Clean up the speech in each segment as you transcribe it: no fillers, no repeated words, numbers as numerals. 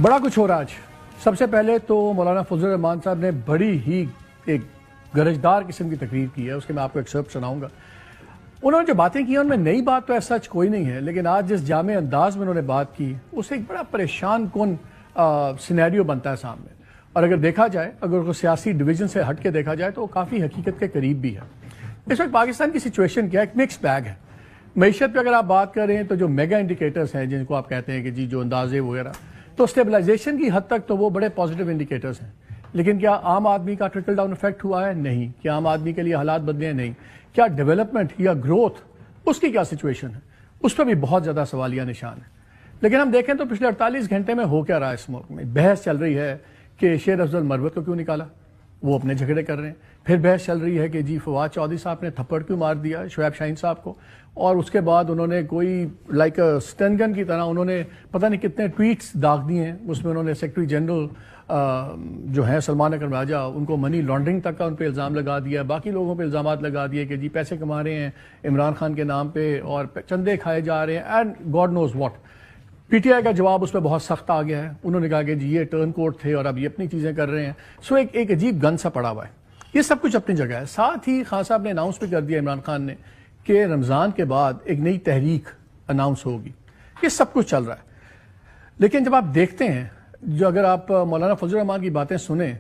بڑا کچھ ہو رہا آج. سب سے پہلے تو مولانا فضل الرحمان صاحب نے بڑی ہی ایک گرجدار قسم کی تقریر کی ہے. اس کے میں آپ کو ایکسرپٹ سناؤں گا. انہوں نے جو باتیں کی ہیں ان میں نئی بات تو ایسا کوئی نہیں ہے، لیکن آج جس جامع انداز میں انہوں نے بات کی اس سے ایک بڑا پریشان کن سینیریو بنتا ہے سامنے. اور اگر دیکھا جائے، اگر اس کو سیاسی ڈویژن سے ہٹ کے دیکھا جائے تو وہ کافی حقیقت کے قریب بھی ہے. اس وقت پاکستان کی سچویشن کیا ہے؟ ایک مکس بیگ ہے. معیشت پہ اگر آپ بات کر رہے ہیں تو جو میگا انڈیکیٹرز ہیں جن کو آپ کہتے ہیں کہ جی جو اندازے وغیرہ، تو اسٹیبلائزیشن کی حد تک تو وہ بڑے پازیٹیو انڈیکیٹرز ہیں. لیکن کیا عام آدمی کا ٹرکل ڈاؤن افیکٹ ہوا ہے؟ نہیں. کیا عام آدمی کے لیے حالات بدلے ہیں؟ نہیں. کیا ڈیولپمنٹ یا گروتھ اس کی کیا سچویشن ہے؟ اس پہ بھی بہت زیادہ سوالیہ نشان ہے. لیکن ہم دیکھیں تو پچھلے 48 گھنٹے میں ہو کیا رہا ہے اس ملک میں. بحث چل رہی ہے کہ شیر افضل مروت کو کیوں نکالا، وہ اپنے جھگڑے کر ررہے ہیں. پھر بحث چل رہی ہے کہ جی فواد چودھری صاحب نے تھپڑ کیوں مار دیا شعیب شاہین صاحب کو، اور اس کے بعد انہوں نے کوئی لائک اسٹن گن کی طرح انہوں نے پتہ نہیں کتنے ٹویٹس داغ دیے ہیں. اس میں انہوں نے سیکرٹری جنرل جو ہیں سلمان اکرم راجہ ان کو منی لانڈرنگ تک کا ان پہ الزام لگا دیا، باقی لوگوں پہ الزامات لگا دیے کہ جی پیسے کما رہے ہیں عمران خان کے نام پہ اور چندے کھائے جا رہے ہیں and God knows what. P T I کا جواب اس پہ بہت سخت آ گیا ہے. انہوں نے کہا کہ جی یہ ٹرن کوٹ تھے اور اب یہ اپنی چیزیں کر رہے ہیں. سو ایک عجیب گن سا پڑا ہوا ہے. یہ سب کچھ اپنی جگہ ہے. ساتھ ہی خان صاحب نے اناؤنس بھی کر دیا عمران خان نے کہ رمضان کے بعد ایک نئی تحریک اناؤنس ہوگی. یہ سب کچھ چل رہا ہے. لیکن جب آپ دیکھتے ہیں، جو اگر آپ مولانا فضل الرحمان کی باتیں سنیں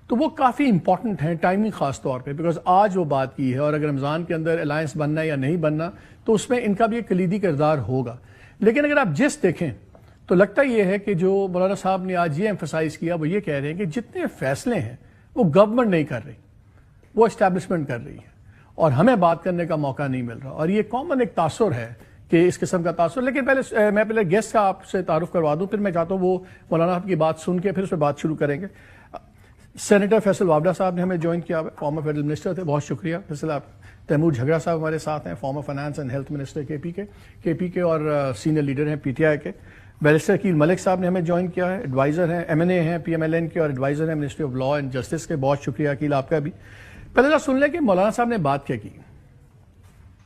تو وہ کافی امپورٹنٹ ہیں ٹائمنگ خاص طور پہ، بیکاز آج وہ بات کی ہے اور اگر رمضان کے اندر الائنس بننا ہے یا نہیں بننا تو اس میں ان کا بھی ایک کلیدی کردار ہوگا. لیکن اگر آپ جس دیکھیں تو لگتا یہ ہے کہ جو مولانا صاحب نے آج یہ ایمفسائز کیا وہ یہ کہہ رہے ہیں کہ جتنے فیصلے ہیں وہ گورنمنٹ نہیں کر رہی، وہ اسٹیبلشمنٹ کر رہی ہے اور ہمیں بات کرنے کا موقع نہیں مل رہا. اور یہ کامن ایک تاثر ہے کہ اس قسم کا تاثر. لیکن پہلے گیسٹ کا آپ سے تعارف کروا دوں، پھر میں چاہتا ہوں وہ مولانا صاحب کی بات سن کے پھر اس پہ بات شروع کریں گے. سینیٹر فیصل وابڈا صاحب نے ہمیں جوائن کیا، فارمر فیڈرل منسٹر تھے. بہت شکریہ فیصل. آپ تیمور جھگڑا صاحب ہمارے ساتھ ہیں، former finance and health minister کے پی کے اور سینئر لیڈر ہیں پی ٹی آئی کے. بیرسٹر عقیل ملک صاحب نے ہمیں جوائن کیا ہے، ایڈوائزر ہیں ایم این اے ہیں پی ایم ایل این کے اور ایڈوائزر ہیں ministry of law and justice کے. بہت شکریہ عقیل آپ کا بھی. پہلے ذرا سن لیں کہ مولانا صاحب نے بات کیا کی.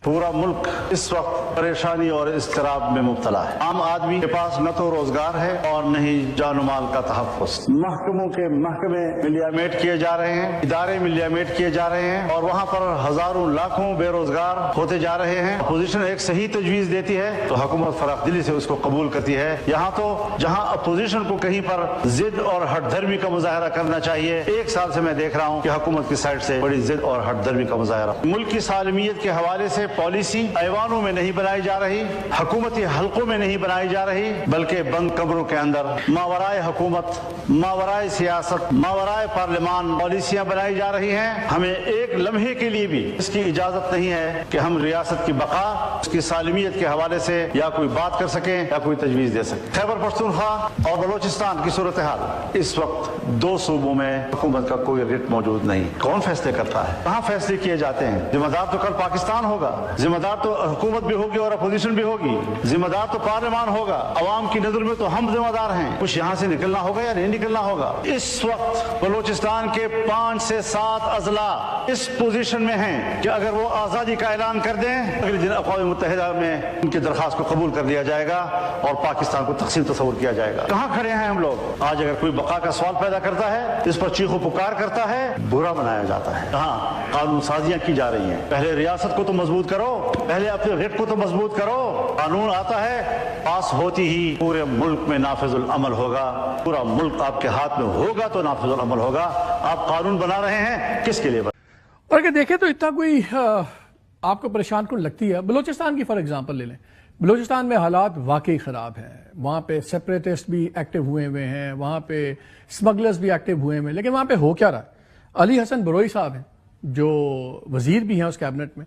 پورا ملک اس وقت پریشانی اور اضطراب میں مبتلا ہے. عام آدمی کے پاس نہ تو روزگار ہے اور نہ ہی جان و مال کا تحفظ. محکموں کے محکمے ملیامیٹ کیے جا رہے ہیں، ادارے ملیامیٹ کیے جا رہے ہیں اور وہاں پر ہزاروں لاکھوں بے روزگار ہوتے جا رہے ہیں. اپوزیشن ایک صحیح تجویز دیتی ہے تو حکومت فراخ دلی سے اس کو قبول کرتی ہے. یہاں تو جہاں اپوزیشن کو کہیں پر ضد اور ہٹ دھرمی کا مظاہرہ کرنا چاہیے، 1 سال سے میں دیکھ رہا ہوں کہ حکومت کی سائڈ سے بڑی ضد اور ہٹ دھرمی کا مظاہرہ. ملک کی سالمیت کے حوالے سے پالیسی ایوانوں میں نہیں بنائی جا رہی، حکومتی حلقوں میں نہیں بنائی جا رہی، بلکہ بند کمروں کے اندر ماورائے حکومت، ماورائے سیاست، ماورائے پارلیمان پالیسیاں بنائی جا رہی ہیں. ہمیں ایک لمحے کے لیے بھی اس کی اجازت نہیں ہے کہ ہم ریاست کی بقا، اس کی سالمیت کے حوالے سے یا کوئی بات کر سکیں یا کوئی تجویز دے سکیں. خیبر پختونخوا اور بلوچستان کی صورتحال، اس وقت 2 صوبوں میں حکومت کا کوئی ریٹ موجود نہیں. کون فیصلے کرتا ہے؟ کہاں فیصلے کیے جاتے ہیں؟ ذمہ دار تو کل پاکستان ہوگا، ذمہ دار تو حکومت بھی ہوگی اور اپوزیشن بھی ہوگی، ذمہ دار تو پارلیمان ہوگا. عوام کی نظر میں تو ہم ذمہ دار ہیں. کچھ یہاں سے نکلنا ہوگا یا نہیں نکلنا ہوگا. اس وقت بلوچستان کے 5 سے 7 اضلاع اس پوزیشن میں ہیں کہ اگر وہ آزادی کا اعلان کر دیں، اگلے دن اقوام متحدہ میں ان کی درخواست کو قبول کر لیا جائے گا اور پاکستان کو تقسیم تصور کیا جائے گا. کہاں کھڑے ہیں ہم لوگ؟ آج اگر کوئی بقا کا سوال پیدا کرتا ہے، اس پر چیخ و پکار کرتا ہے، برا بنایا جاتا ہے. کہاں قانون سازیاں کی جا رہی ہیں. پہلے ریاست کو تو مضبوط کرو، پہلے اپنے ریٹ کو تو مضبوط کرو. قانون آتا ہے، پاس ہوتی ہی پورے ملک میں نافذ العمل ہوگا. پورا ملک آپ کے ہاتھ میں ہوگا تو نافذ العمل ہوگا. آپ قانون بنا رہے ہیں کس کے لیے؟ اور اگر دیکھیں تو اتنا کوئی آپ کو پریشان کن لگتی ہے. بلوچستان کی فار ایگزامپل لے لیں. بلوچستان میں حالات واقعی خراب ہیں. وہاں پہ سیپریٹسٹ بھی ایکٹیو ہوئے ہیں، وہاں پہ اسمگلرز بھی ایکٹیو ہوئے ہیں. لیکن وہاں پہ ہو کیا رہا ہے؟ علی حسن بروئی صاحب ہیں جو وزیر بھی ہیں اس کیبنٹ میں،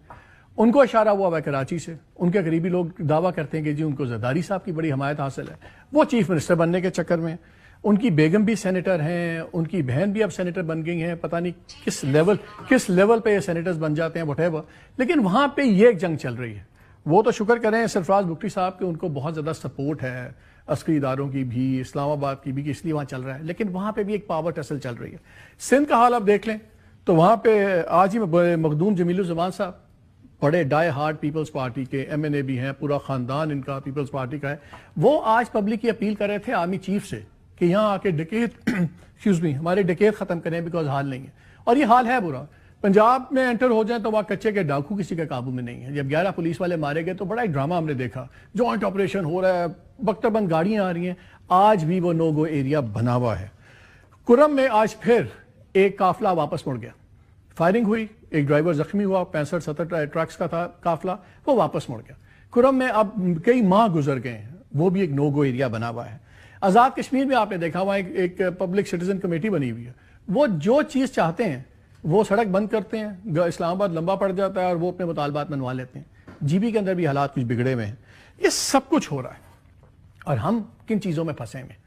ان کو اشارہ ہوا ہوا ہے کراچی سے. ان کے قریبی لوگ دعویٰ کرتے ہیں کہ جی ان کو زرداری صاحب کی بڑی حمایت حاصل ہے. وہ چیف منسٹر بننے کے چکر میں، ان کی بیگم بھی سینیٹر ہیں، ان کی بہن بھی اب سینیٹر بن گئی ہیں. پتہ نہیں کس لیول پہ یہ سینیٹرز بن جاتے ہیں، وٹ ایور. لیکن وہاں پہ یہ ایک جنگ چل رہی ہے. وہ تو شکر کریں سرفراز بگٹی صاحب کہ ان کو بہت زیادہ سپورٹ ہے عسکری اداروں کی بھی، اسلام آباد کی بھی، کہ اس لیے وہاں چل رہا ہے. لیکن وہاں پہ بھی ایک پاور ٹسل چل رہی ہے. سندھ کا حال آپ دیکھ لیں تو وہاں پہ آج ہی مخدوم جمیل الزمان صاحب بڑے ڈائی ہارڈ پیپلز پارٹی کے ایم این اے بھی ہیں، پورا خاندان ان کا پیپلز پارٹی کا ہے. وہ آج پبلک کی اپیل کر رہے تھے آرمی چیف سے کہ یہاں آ کے ڈکیت ہمارے ڈکیت ختم کریں بیکاز حال نہیں ہے. اور یہ حال ہے برا. پنجاب میں انٹر ہو جائیں تو وہاں کچے کے ڈاکو کسی کے قابو میں نہیں ہے. جب 11 پولیس والے مارے گئے تو بڑا ایک ڈرامہ ہم نے دیکھا, جوائنٹ آپریشن ہو رہا ہے, بختر بند گاڑیاں آ رہی ہیں. آج بھی وہ نو گو ایریا بنا ہوا ہے. کرم میں آج پھر ایک قافلہ واپس مڑ گیا, فائرنگ ہوئی, ایک ڈرائیور زخمی ہوا, 65-70 ٹرکس کا تھا قافلہ, وہ واپس مڑ گیا. کرم میں اب کئی ماہ گزر گئے ہیں, وہ بھی ایک نو گو ایریا بنا ہوا ہے. آزاد کشمیر میں آپ نے دیکھا وہاں ایک پبلک سٹیزن کمیٹی بنی ہوئی ہے. وہ جو چیز چاہتے ہیں وہ سڑک بند کرتے ہیں, اسلام آباد لمبا پڑ جاتا ہے اور وہ اپنے مطالبات منوا لیتے ہیں. جی بی کے اندر بھی حالات کچھ بگڑے ہوئے ہیں. یہ سب کچھ ہو رہا ہے اور ہم کن چیزوں میں پھنسے ہوئے ہیں.